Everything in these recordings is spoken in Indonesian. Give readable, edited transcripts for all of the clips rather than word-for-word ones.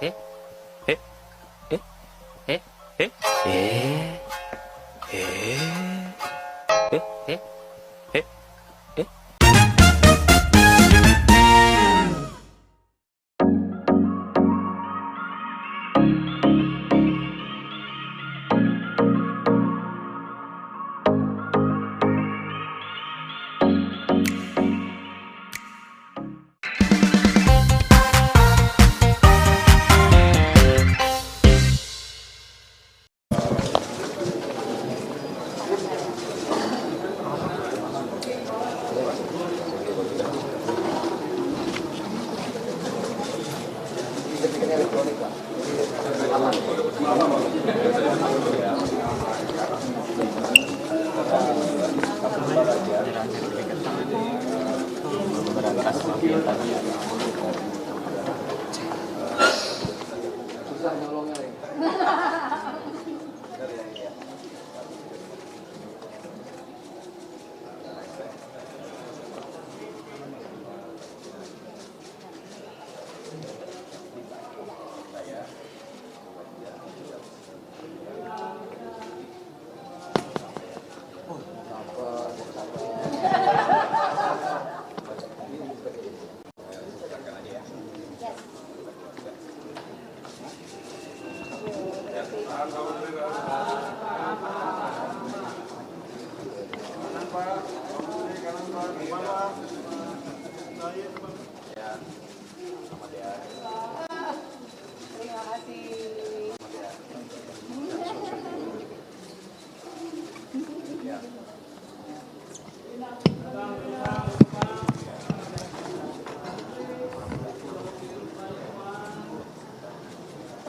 eh, eh, eh, eh, eh, eh,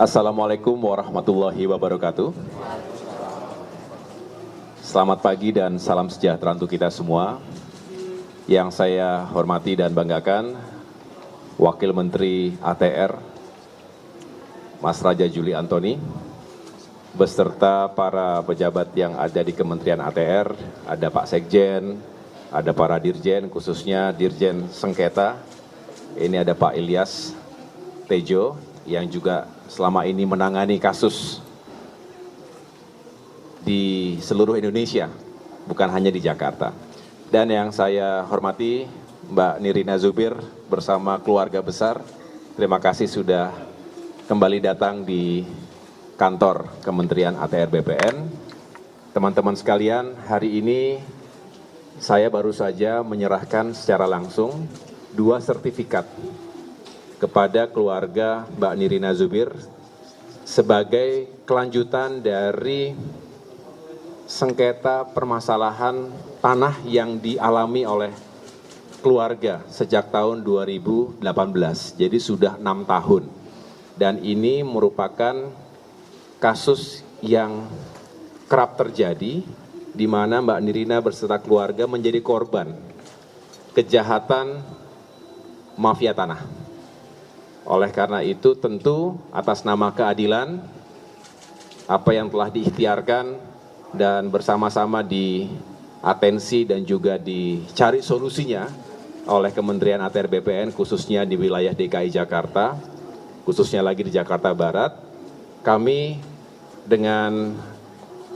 Assalamualaikum warahmatullahi wabarakatuh. Selamat pagi dan salam sejahtera untuk kita semua. Yang saya hormati dan banggakan, Wakil Menteri ATR, Mas Raja Juli Antoni, beserta para pejabat yang ada di Kementerian ATR, ada Pak Sekjen, ada para Dirjen, khususnya Dirjen Sengketa, ini ada Pak Ilyas Tejo, yang juga selama ini menangani kasus di seluruh Indonesia, bukan hanya di Jakarta. Dan yang saya hormati Mbak Nirina Zubir bersama keluarga besar, terima kasih sudah kembali datang di kantor Kementerian ATR BPN. Teman-teman sekalian, hari ini saya baru saja menyerahkan secara langsung 2 sertifikat kepada keluarga Mbak Nirina Zubir sebagai kelanjutan dari sengketa permasalahan tanah yang dialami oleh keluarga sejak tahun 2018. Jadi sudah 6 tahun. Dan ini merupakan kasus yang kerap terjadi di mana Mbak Nirina beserta keluarga menjadi korban kejahatan mafia tanah. Oleh karena itu tentu atas nama keadilan, apa yang telah diikhtiarkan dan bersama-sama diatensi dan juga dicari solusinya oleh Kementerian ATR BPN khususnya di wilayah DKI Jakarta, khususnya lagi di Jakarta Barat, kami dengan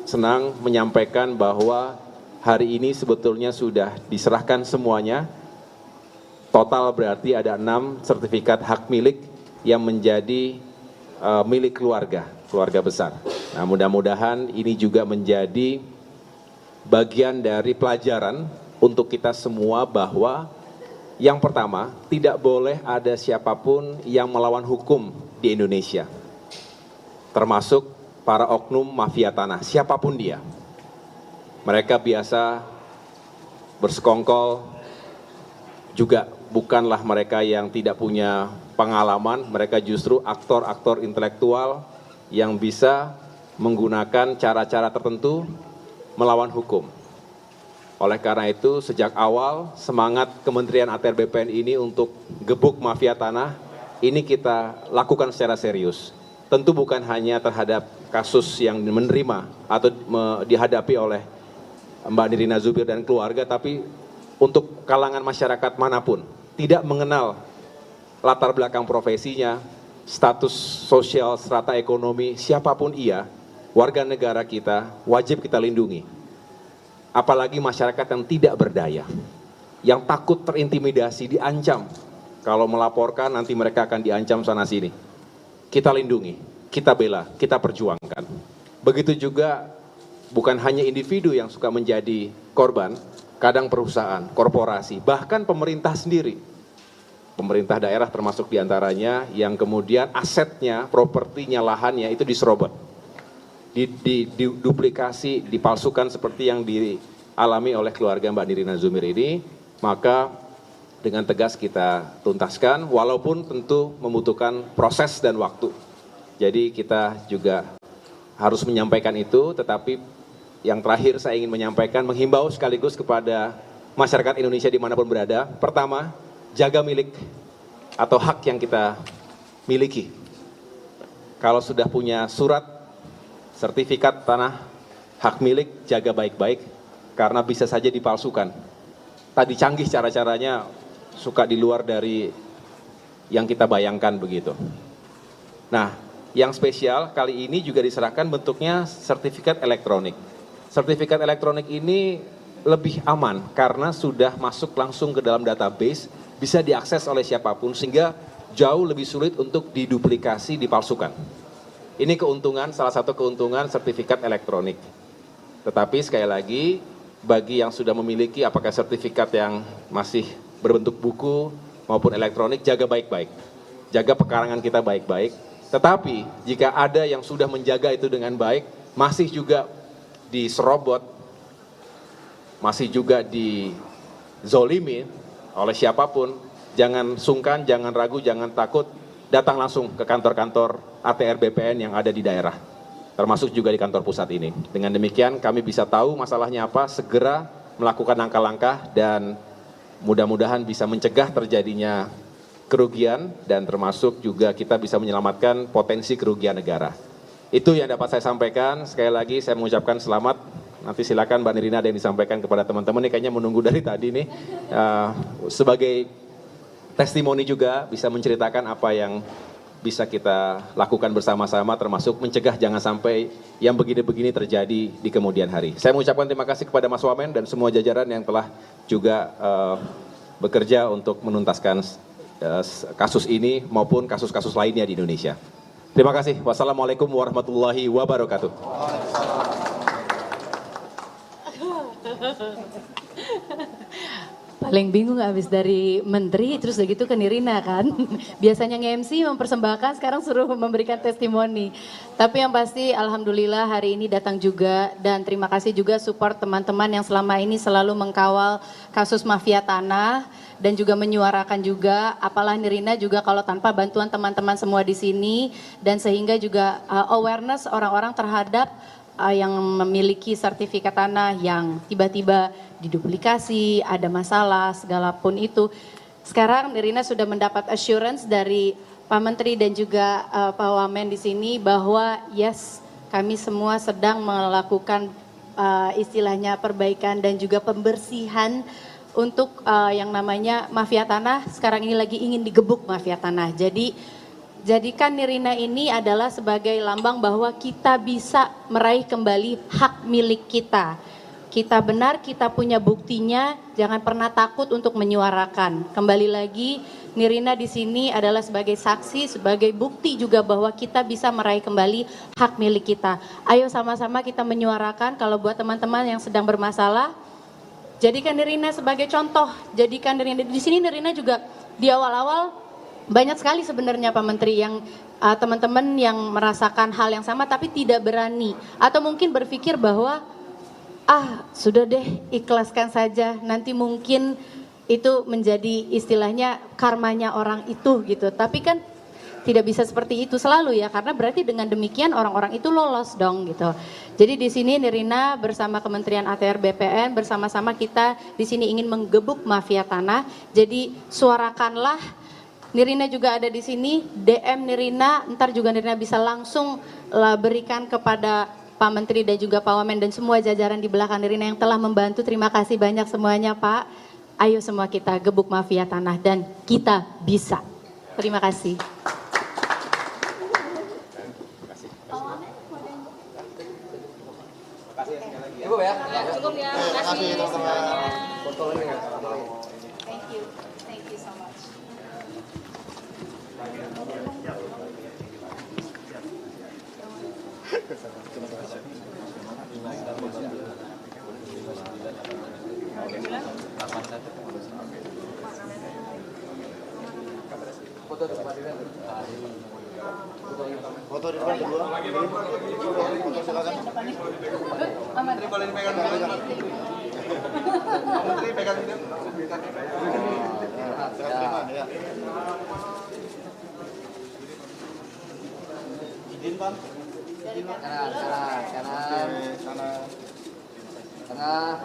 senang menyampaikan bahwa hari ini sebetulnya sudah diserahkan semuanya. Total berarti ada 6 sertifikat hak milik yang menjadi milik keluarga besar. Nah, mudah-mudahan ini juga menjadi bagian dari pelajaran untuk kita semua bahwa yang pertama, tidak boleh ada siapapun yang melawan hukum di Indonesia. Termasuk para oknum mafia tanah, siapapun dia. Mereka biasa bersekongkol, juga bukanlah mereka yang tidak punya pengalaman, mereka justru aktor-aktor intelektual yang bisa menggunakan cara-cara tertentu melawan hukum. Oleh karena itu, sejak awal semangat Kementerian ATR BPN ini untuk gebuk mafia tanah, ini kita lakukan secara serius. Tentu bukan hanya terhadap kasus yang menerima atau dihadapi oleh Mbak Nirina Zubir dan keluarga, tapi untuk kalangan masyarakat manapun, tidak mengenal latar belakang profesinya, status sosial, strata ekonomi, siapapun ia, warga negara kita wajib kita lindungi. Apalagi masyarakat yang tidak berdaya, yang takut terintimidasi, diancam. Kalau melaporkan nanti mereka akan diancam sana sini. Kita lindungi, kita bela, kita perjuangkan. Begitu juga bukan hanya individu yang suka menjadi korban, kadang perusahaan, korporasi, bahkan pemerintah sendiri. Pemerintah daerah termasuk diantaranya yang kemudian asetnya, propertinya, lahannya itu diserobot. Diduplikasi, dipalsukan seperti yang dialami oleh keluarga Mbak Nirina Zumir ini, maka dengan tegas kita tuntaskan, walaupun tentu membutuhkan proses dan waktu. Jadi kita juga harus menyampaikan itu, tetapi yang terakhir saya ingin menyampaikan, menghimbau sekaligus kepada masyarakat Indonesia dimanapun berada. Pertama, jaga milik atau hak yang kita miliki. Kalau sudah punya surat sertifikat tanah hak milik, jaga baik-baik karena bisa saja dipalsukan. Tadi canggih cara-caranya, suka di luar dari yang kita bayangkan begitu. Nah, yang spesial kali ini juga diserahkan bentuknya sertifikat elektronik. Sertifikat elektronik ini lebih aman karena sudah masuk langsung ke dalam database, bisa diakses oleh siapapun sehingga jauh lebih sulit untuk diduplikasi, dipalsukan. Ini keuntungan, salah satu keuntungan sertifikat elektronik. Tetapi sekali lagi, bagi yang sudah memiliki apakah sertifikat yang masih berbentuk buku maupun elektronik, jaga baik-baik. Jaga pekarangan kita baik-baik. Tetapi jika ada yang sudah menjaga itu dengan baik, masih juga diserobot, masih juga dizolimi oleh siapapun, jangan sungkan, jangan ragu, jangan takut, datang langsung ke kantor-kantor ATR BPN yang ada di daerah, termasuk juga di kantor pusat ini. Dengan demikian kami bisa tahu masalahnya apa, segera melakukan langkah-langkah dan mudah-mudahan bisa mencegah terjadinya kerugian dan termasuk juga kita bisa menyelamatkan potensi kerugian negara. Itu yang dapat saya sampaikan. Sekali lagi saya mengucapkan selamat. Nanti silakan Mbak Nirina ada yang disampaikan kepada teman-teman. Ini kayaknya menunggu dari tadi nih. Sebagai testimoni juga bisa menceritakan apa yang bisa kita lakukan bersama-sama termasuk mencegah jangan sampai yang begini-begini terjadi di kemudian hari. Saya mengucapkan terima kasih kepada Mas Wamen dan semua jajaran yang telah juga bekerja untuk menuntaskan kasus ini maupun kasus-kasus lainnya di Indonesia. Terima kasih. Wassalamualaikum warahmatullahi wabarakatuh. Paling bingung habis dari menteri terus udah gitu ke Nirina kan. Biasanya nge-MC mempersembahkan, sekarang suruh memberikan testimoni. Tapi yang pasti alhamdulillah hari ini datang juga dan terima kasih juga support teman-teman yang selama ini selalu mengkawal kasus mafia tanah dan juga menyuarakan juga, apalah Nirina juga kalau tanpa bantuan teman-teman semua di sini dan sehingga juga awareness orang-orang terhadap yang memiliki sertifikat tanah yang tiba-tiba diduplikasi, ada masalah, segala pun itu. Sekarang Nirina sudah mendapat assurance dari Pak Menteri dan juga Pak Wamen di sini bahwa yes, kami semua sedang melakukan istilahnya perbaikan dan juga pembersihan untuk yang namanya mafia tanah. Sekarang ini lagi ingin digebuk mafia tanah. Jadi jadikan Nirina ini adalah sebagai lambang bahwa kita bisa meraih kembali hak milik kita. Kita benar, kita punya buktinya, jangan pernah takut untuk menyuarakan. Kembali lagi, Nirina di sini adalah sebagai saksi, sebagai bukti juga bahwa kita bisa meraih kembali hak milik kita. Ayo sama-sama kita menyuarakan. Kalau buat teman-teman yang sedang bermasalah, jadikan Nirina sebagai contoh. Jadikan Nirina di sini. Nirina juga di awal-awal banyak sekali sebenarnya Pak Menteri yang teman-teman yang merasakan hal yang sama tapi tidak berani atau mungkin berpikir bahwa sudah deh ikhlaskan saja, nanti mungkin itu menjadi istilahnya karmanya orang itu gitu. Tapi kan tidak bisa seperti itu selalu ya, karena berarti dengan demikian orang-orang itu lolos dong gitu. Jadi di sini Nirina bersama Kementerian ATR BPN bersama-sama kita di sini ingin menggebuk mafia tanah. Jadi suarakanlah. Nirina juga ada di sini, DM Nirina, ntar juga Nirina bisa langsung berikan kepada Pak Menteri dan juga Pak Wamen dan semua jajaran di belakang Nirina yang telah membantu. Terima kasih banyak semuanya Pak. Ayo semua kita gebuk mafia tanah dan kita bisa. Terima kasih. Cukup ya. Terima kasih semuanya. Thank you. Thank you so much. Foto di depan berdua. Foto silakan. Menteri boleh dipegang. Menteri pegang ini. Silakan ya. Izin Pak. Kanan, kanan, Sana. tengah,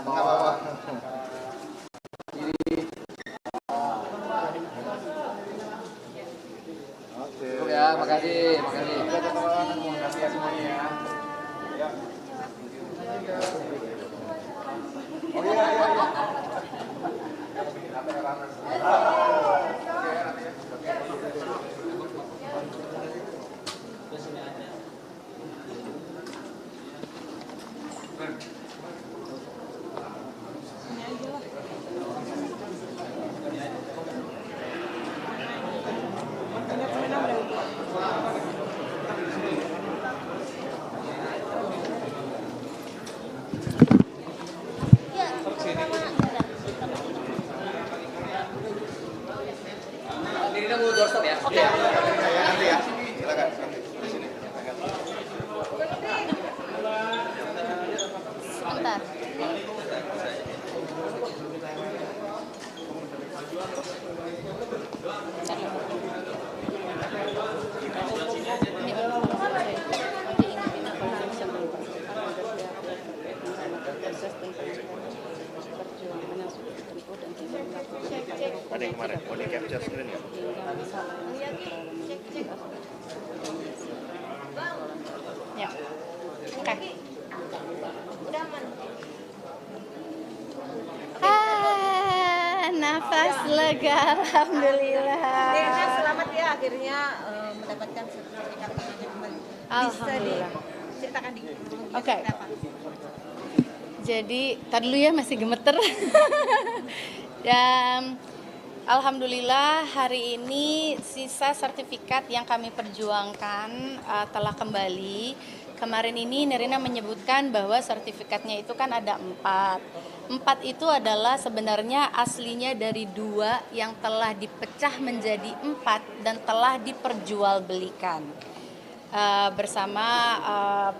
Tengah bawah. Oke. cukup ya, makasih, makasih. Makasih ya semuanya ya. Oh iya, iya, iya. Ini mau doorstop ya? Oke. Nanti ya. Silakan. Nanti di sini. Sebentar. Ada yang kemarin, mau di capture screen nggak? Ya. Oke. Nafas lega, alhamdulillah. Nirina, selamat ya akhirnya mendapatkan sertifikat tanahnya kembali. Bisa Alhamdulillah. diceritakan di Oke. seperti apa? Jadi, tadi dulu ya masih gemeter. Dan alhamdulillah hari ini sisa sertifikat yang kami perjuangkan telah kembali. Kemarin ini Nirina menyebutkan bahwa sertifikatnya itu kan ada 4. 4 itu adalah sebenarnya aslinya dari 2 yang telah dipecah menjadi 4 dan telah diperjualbelikan. Bersama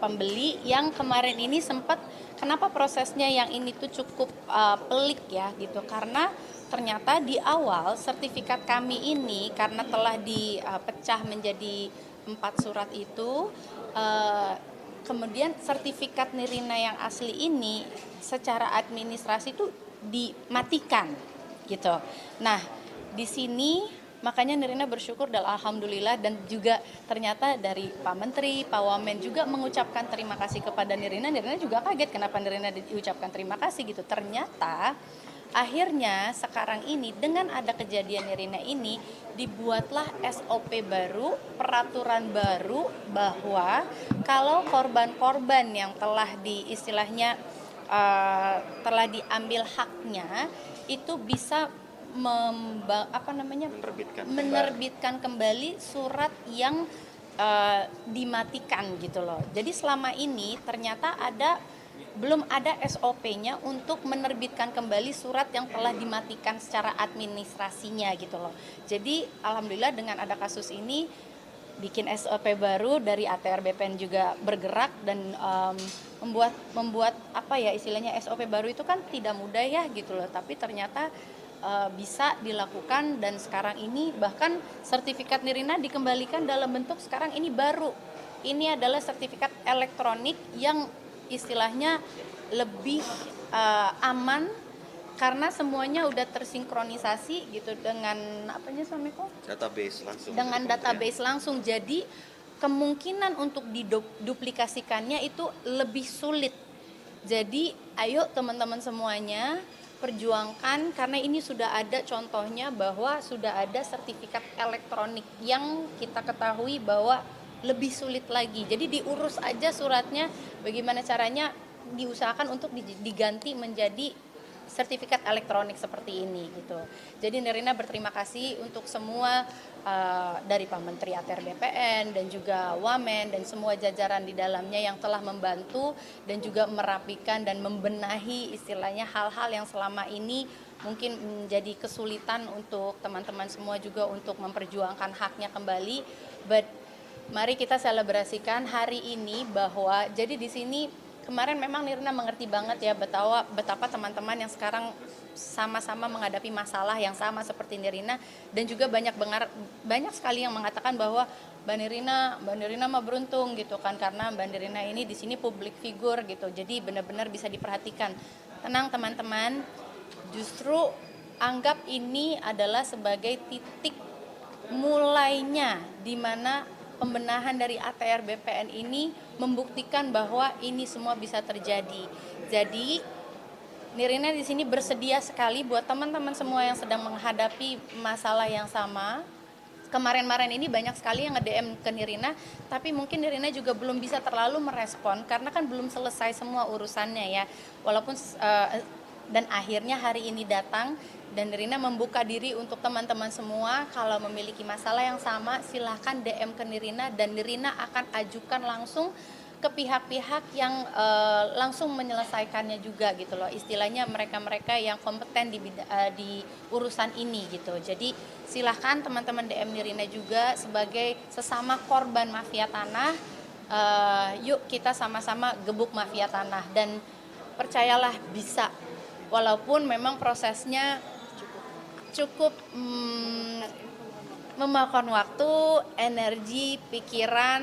pembeli yang kemarin ini sempat, kenapa prosesnya yang ini tuh cukup pelik ya gitu, karena ternyata di awal sertifikat kami ini karena telah dipecah menjadi 4 surat itu, kemudian sertifikat Nirina yang asli ini secara administrasi itu dimatikan gitu. Nah di sini makanya Nirina bersyukur dan alhamdulillah, dan juga ternyata dari Pak Menteri, Pak Wamen juga mengucapkan terima kasih kepada Nirina. Nirina juga kaget kenapa Nirina diucapkan terima kasih gitu. Ternyata akhirnya sekarang ini dengan ada kejadian Nirina ini dibuatlah SOP baru, peraturan baru bahwa kalau korban-korban yang telah istilahnya telah diambil haknya itu bisa menerbitkan kembali surat yang dimatikan gitu loh. Jadi selama ini ternyata belum ada SOP-nya untuk menerbitkan kembali surat yang telah dimatikan secara administrasinya gitu loh. Jadi alhamdulillah dengan ada kasus ini bikin SOP baru dari ATR BPN juga bergerak dan membuat apa ya istilahnya, SOP baru itu kan tidak mudah ya gitu loh, tapi ternyata bisa dilakukan. Dan sekarang ini bahkan sertifikat Nirina dikembalikan dalam bentuk sekarang ini baru. Ini adalah sertifikat elektronik yang istilahnya lebih aman karena semuanya udah tersinkronisasi gitu dengan Database langsung. dengan database langsung. Jadi kemungkinan untuk diduplikasikannya itu lebih sulit. Jadi ayo teman-teman semuanya perjuangkan, karena ini sudah ada contohnya bahwa sudah ada sertifikat elektronik yang kita ketahui bahwa lebih sulit lagi. Jadi diurus aja suratnya, bagaimana caranya diusahakan untuk diganti menjadi sertifikat elektronik seperti ini gitu. Jadi Nirina berterima kasih untuk semua dari Pak Menteri ATR BPN dan juga Wamen dan semua jajaran di dalamnya yang telah membantu dan juga merapikan dan membenahi istilahnya hal-hal yang selama ini mungkin menjadi kesulitan untuk teman-teman semua juga untuk memperjuangkan haknya kembali. But mari kita selebrasikan hari ini bahwa jadi di sini kemarin memang Nirina mengerti banget ya betapa teman-teman yang sekarang sama-sama menghadapi masalah yang sama seperti Nirina dan juga banyak sekali yang mengatakan bahwa Mbak Nirina mah beruntung gitu kan karena Mbak Nirina ini di sini public figure gitu. Jadi benar-benar bisa diperhatikan. Tenang teman-teman, justru anggap ini adalah sebagai titik mulainya di mana pembenahan dari ATR BPN ini membuktikan bahwa ini semua bisa terjadi. Jadi Nirina di sini bersedia sekali buat teman-teman semua yang sedang menghadapi masalah yang sama. Kemarin-kemarin ini banyak sekali yang nge-DM ke Nirina, tapi mungkin Nirina juga belum bisa terlalu merespon karena kan belum selesai semua urusannya ya. Walaupun dan akhirnya hari ini datang dan Nirina membuka diri untuk teman-teman semua. Kalau memiliki masalah yang sama silahkan DM ke Nirina dan Nirina akan ajukan langsung ke pihak-pihak yang langsung menyelesaikannya juga gitu loh. Istilahnya mereka-mereka yang kompeten di urusan ini gitu. Jadi silahkan teman-teman DM Nirina juga sebagai sesama korban mafia tanah. Yuk kita sama-sama gebuk mafia tanah dan percayalah bisa. Walaupun memang prosesnya cukup memakan waktu, energi, pikiran,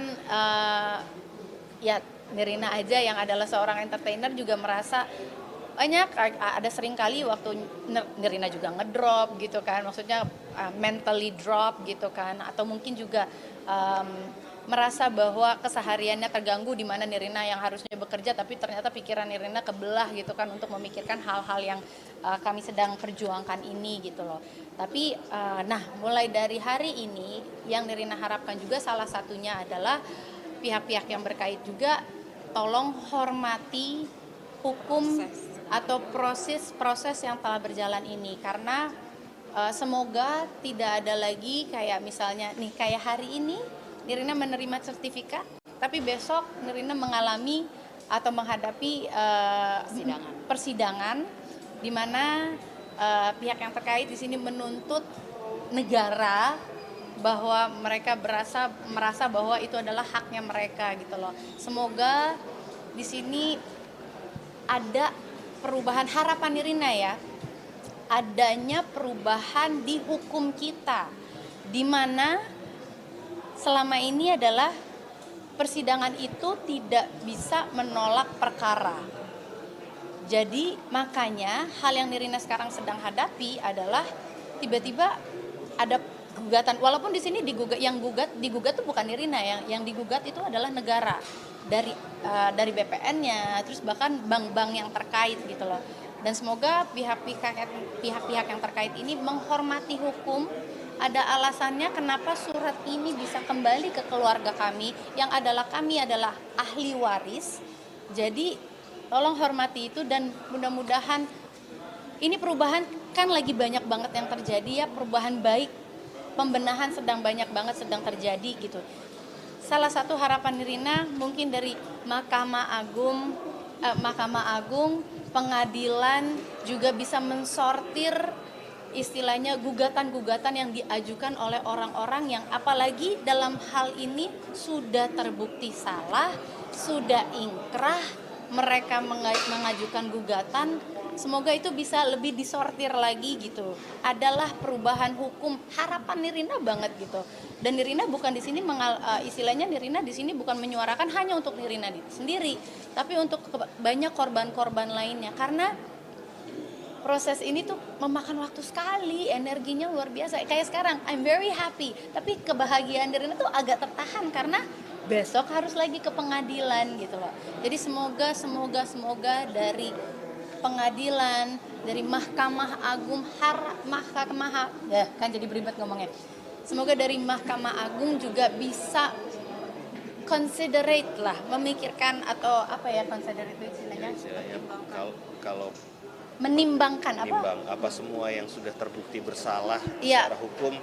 ya Nirina aja yang adalah seorang entertainer juga merasa banyak ada sering kali waktu Nirina juga ngedrop gitu kan, maksudnya mentally drop gitu kan, atau mungkin juga merasa bahwa kesehariannya terganggu di mana Nirina yang harusnya bekerja tapi ternyata pikiran Nirina kebelah gitu kan untuk memikirkan hal-hal yang kami sedang perjuangkan ini gitu loh. Tapi nah mulai dari hari ini yang Nirina harapkan juga salah satunya adalah pihak-pihak yang berkait juga tolong hormati hukum atau proses yang telah berjalan ini karena semoga tidak ada lagi kayak misalnya nih kayak hari ini Nirina menerima sertifikat, tapi besok Nirina mengalami atau menghadapi persidangan di mana pihak yang terkait di sini menuntut negara bahwa mereka merasa bahwa itu adalah haknya mereka gitu loh. Semoga di sini ada perubahan harapan Nirina ya, adanya perubahan di hukum kita, di mana selama ini adalah persidangan itu tidak bisa menolak perkara. Jadi makanya hal yang Nirina sekarang sedang hadapi adalah tiba-tiba ada gugatan, walaupun di sini digugat tuh bukan Nirina, yang digugat itu adalah negara dari BPN-nya, terus bahkan bank-bank yang terkait gitu loh. Dan semoga pihak-pihak yang terkait ini menghormati hukum. Ada alasannya kenapa surat ini bisa kembali ke keluarga kami yang kami adalah ahli waris. Jadi tolong hormati itu dan mudah-mudahan ini perubahan kan lagi banyak banget yang terjadi ya, perubahan baik, pembenahan banyak banget sedang terjadi gitu. Salah satu harapan Nirina mungkin dari Mahkamah Agung, pengadilan juga bisa mensortir istilahnya gugatan-gugatan yang diajukan oleh orang-orang yang apalagi dalam hal ini sudah terbukti salah, sudah ingkrah, mereka mengajukan gugatan. Semoga itu bisa lebih disortir lagi gitu. Adalah perubahan hukum, harapan Nirina banget gitu. Dan Nirina bukan di sini istilahnya Nirina di sini bukan menyuarakan hanya untuk Nirina sendiri, tapi untuk banyak korban-korban lainnya karena proses ini tuh memakan waktu sekali, energinya luar biasa. Kayak sekarang, I'm very happy. Tapi kebahagiaan Nirina tuh agak tertahan karena besok harus lagi ke pengadilan gitu loh. Jadi semoga dari pengadilan, dari Mahkamah Agung, kan jadi beribet ngomongnya. Semoga dari Mahkamah Agung juga bisa considerate lah, memikirkan atau apa ya considerate itu istilahnya? Istilahnya kalau Menimbangkan apa? menimbang apa semua yang sudah terbukti bersalah Iya. secara hukum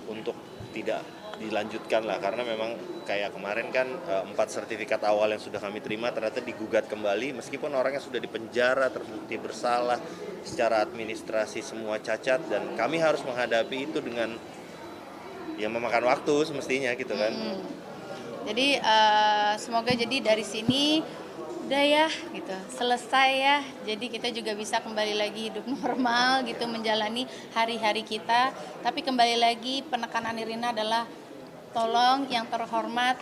untuk tidak dilanjutkan lah, karena memang kayak kemarin kan 4 sertifikat awal yang sudah kami terima ternyata digugat kembali meskipun orangnya sudah dipenjara terbukti bersalah secara administrasi semua cacat, dan kami harus menghadapi itu dengan ya memakan waktu semestinya gitu kan. Jadi semoga jadi dari sini udah ya gitu, selesai ya. Jadi kita juga bisa kembali lagi hidup normal gitu, menjalani hari-hari kita. Tapi kembali lagi penekanan Nirina adalah tolong yang terhormat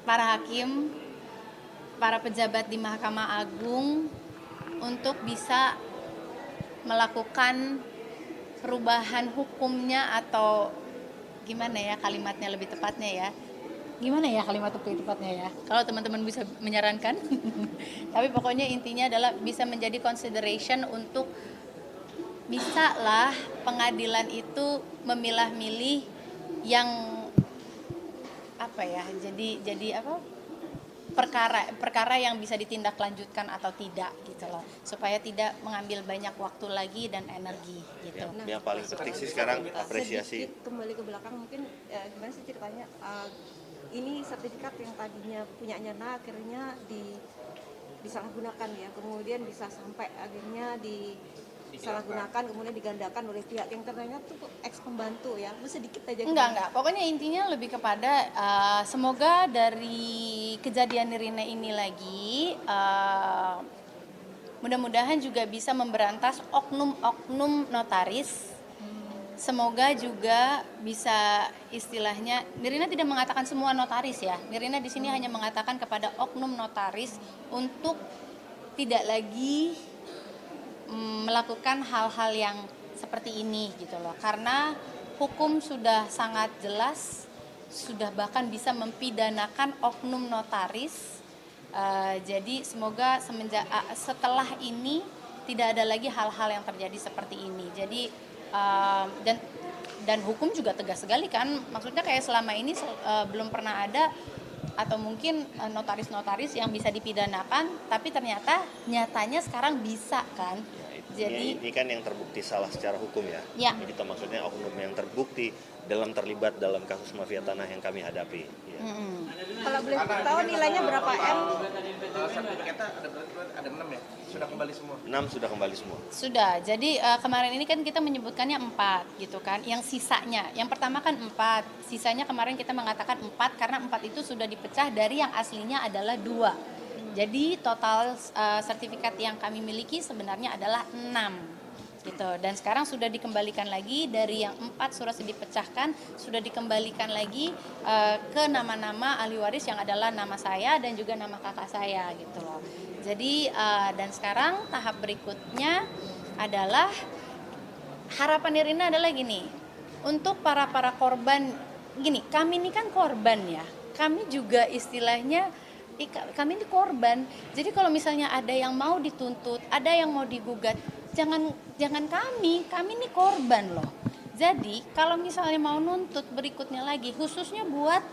para hakim, para pejabat di Mahkamah Agung untuk bisa melakukan perubahan hukumnya, atau gimana ya kalimatnya lebih tepatnya ya. Gimana ya kalimat lebih tepatnya ya? Kalau teman-teman bisa menyarankan. Tapi pokoknya intinya adalah bisa menjadi consideration untuk bisa lah pengadilan itu memilah-milih yang apa ya? Jadi apa? Perkara yang bisa ditindaklanjutkan atau tidak gitu loh, supaya tidak mengambil banyak waktu lagi dan energi gitu. Yang paling penting sih sekarang apresiasi. Sedikit kembali ke belakang mungkin gimana sih ceritanya ini sertifikat yang tadinya punyanya akhirnya disalahgunakan ya, kemudian bisa sampai akhirnya disalahgunakan kemudian digandakan oleh pihak yang ternyata tuh ex pembantu ya. Lu sedikit aja. Enggak. Pokoknya intinya lebih kepada semoga dari kejadian Nirina ini lagi mudah-mudahan juga bisa memberantas oknum-oknum notaris. Semoga juga bisa istilahnya, Nirina tidak mengatakan semua notaris ya. Nirina di sini hanya mengatakan kepada oknum notaris untuk tidak lagi melakukan hal-hal yang seperti ini gitu loh. Karena hukum sudah sangat jelas, sudah bahkan bisa mempidanakan oknum notaris. Jadi semoga setelah ini tidak ada lagi hal-hal yang terjadi seperti ini. Jadi dan hukum juga tegas sekali kan, maksudnya kayak selama ini belum pernah ada atau mungkin notaris-notaris yang bisa dipidanakan, tapi ternyata nyatanya sekarang bisa kan. Jadi ini kan yang terbukti salah secara hukum ya. Ya. Jadi itu maksudnya oknum yang terbukti terlibat dalam kasus mafia tanah yang kami hadapi. Ya. Kalau boleh tahu nilainya berapa M? Sertifikatnya ada 6 ya? Sudah kembali semua? 6 sudah kembali semua. sudah. Jadi kemarin ini kan kita menyebutkannya 4 gitu kan. Yang sisanya, yang pertama kan 4, sisanya kemarin kita mengatakan 4 karena 4 itu sudah dipecah dari yang aslinya adalah 2. Jadi total sertifikat yang kami miliki sebenarnya adalah 6 gitu. Dan sekarang sudah dikembalikan lagi dari yang 4 sudah dipecahkan, sudah dikembalikan lagi ke nama-nama ahli waris yang adalah nama saya dan juga nama kakak saya gitu loh. Jadi dan sekarang tahap berikutnya adalah harapan Nirina adalah gini, untuk para korban gini, kami ini kan korban ya, kami juga istilahnya kami ini korban. Jadi kalau misalnya ada yang mau dituntut, ada yang mau digugat, jangan kami ini korban loh. Jadi kalau misalnya mau nuntut berikutnya lagi, khususnya buat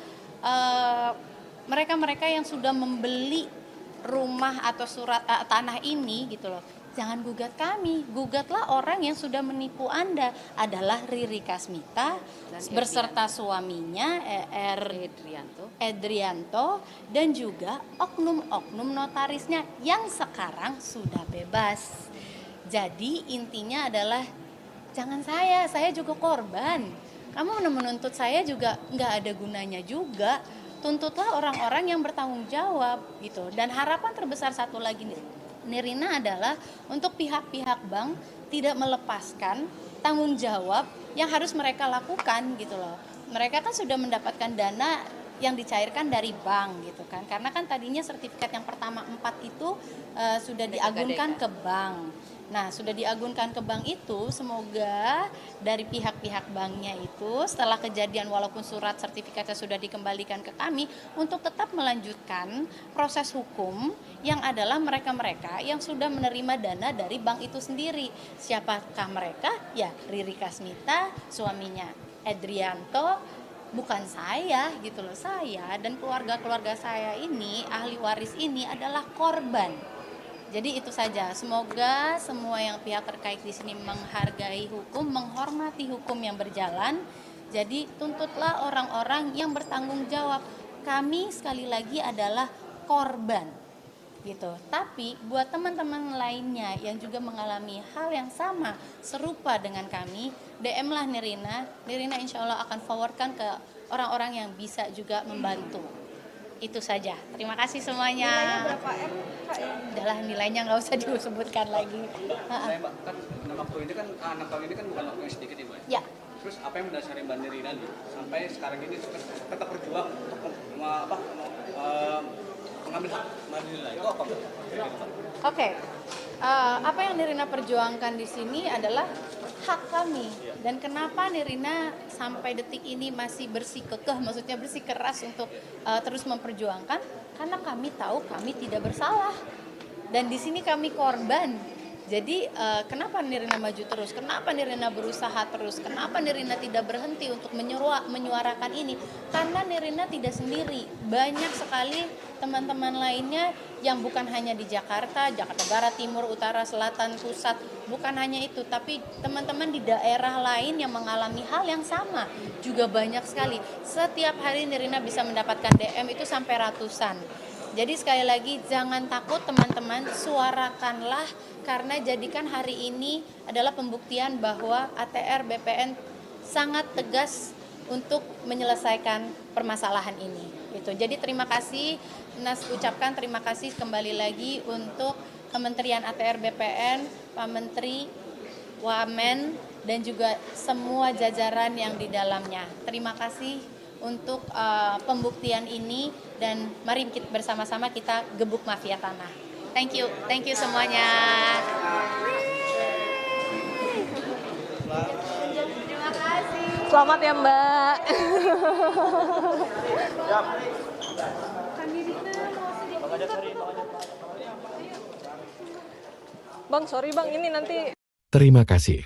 mereka-mereka yang sudah membeli rumah atau surat tanah ini gitu loh, jangan gugat kami, gugatlah orang yang sudah menipu Anda, adalah Riri Kasmita beserta suaminya Edrianto dan juga oknum-oknum notarisnya yang sekarang sudah bebas. Jadi intinya adalah jangan saya juga korban. Kamu menuntut saya juga nggak ada gunanya juga. Tuntutlah orang-orang yang bertanggung jawab gitu. Dan harapan terbesar satu lagi nih, Nirina adalah untuk pihak-pihak bank tidak melepaskan tanggung jawab yang harus mereka lakukan gitu loh. Mereka kan sudah mendapatkan dana yang dicairkan dari bank gitu kan. Karena kan tadinya sertifikat yang pertama 4 itu sudah diagunkan ke bank. Nah, sudah diagunkan ke bank itu, semoga dari pihak-pihak banknya itu setelah kejadian walaupun surat sertifikatnya sudah dikembalikan ke kami untuk tetap melanjutkan proses hukum yang adalah mereka-mereka yang sudah menerima dana dari bank itu sendiri. Siapakah mereka? Ya, Riri Kasmita, suaminya Edrianto, bukan saya gitu loh. Saya dan keluarga-keluarga saya ini, ahli waris ini adalah korban. Jadi itu saja. Semoga semua yang pihak terkait di sini menghargai hukum, menghormati hukum yang berjalan. Jadi tuntutlah orang-orang yang bertanggung jawab. Kami sekali lagi adalah korban gitu. Tapi buat teman-teman lainnya yang juga mengalami hal yang sama serupa dengan kami, DM lah Nirina. Nirina insya Allah akan forwardkan ke orang-orang yang bisa juga membantu. Itu saja. Terima kasih semuanya. Nilainya berapa M, Kak, ya? Udahlah, nilainya nggak usah disebutkan lagi. Saya Mbak, kan 6 waktu ini kan 6 tahun ini kan bukan waktu yang sedikit ya Mbak. Ya. Terus apa yang mendasari Mbak Nirina nih sampai sekarang ini tetap berjuang untuk mengambil hak Mbak Nirina itu apa Mbak? Oke. Apa yang Nirina perjuangkan di sini adalah hak kami. Dan kenapa Nirina sampai detik ini masih bersikukuh, maksudnya bersikeras untuk terus memperjuangkan? Karena kami tahu kami tidak bersalah. Dan di sini kami korban. Jadi kenapa Nirina maju terus? Kenapa Nirina berusaha terus? Kenapa Nirina tidak berhenti untuk menyuarakan ini? Karena Nirina tidak sendiri. Banyak sekali teman-teman lainnya yang bukan hanya di Jakarta, Jakarta Barat, Timur, Utara, Selatan, Pusat. Bukan hanya itu, tapi teman-teman di daerah lain yang mengalami hal yang sama. Juga banyak sekali. Setiap hari Nirina bisa mendapatkan DM itu sampai ratusan. Jadi sekali lagi jangan takut teman-teman, suarakanlah karena jadikan hari ini adalah pembuktian bahwa ATR BPN sangat tegas untuk menyelesaikan permasalahan ini. Gitu. Jadi terima kasih, Nas ucapkan terima kasih kembali lagi untuk Kementerian ATR BPN, Pak Menteri, Wamen, dan juga semua jajaran yang di dalamnya. Terima kasih untuk pembuktian ini dan mari kita bersama-sama kita gebuk mafia tanah. Thank you semuanya. Terima kasih. Selamat ya Mbak. Bang, sorry Bang, ini nanti. Terima kasih.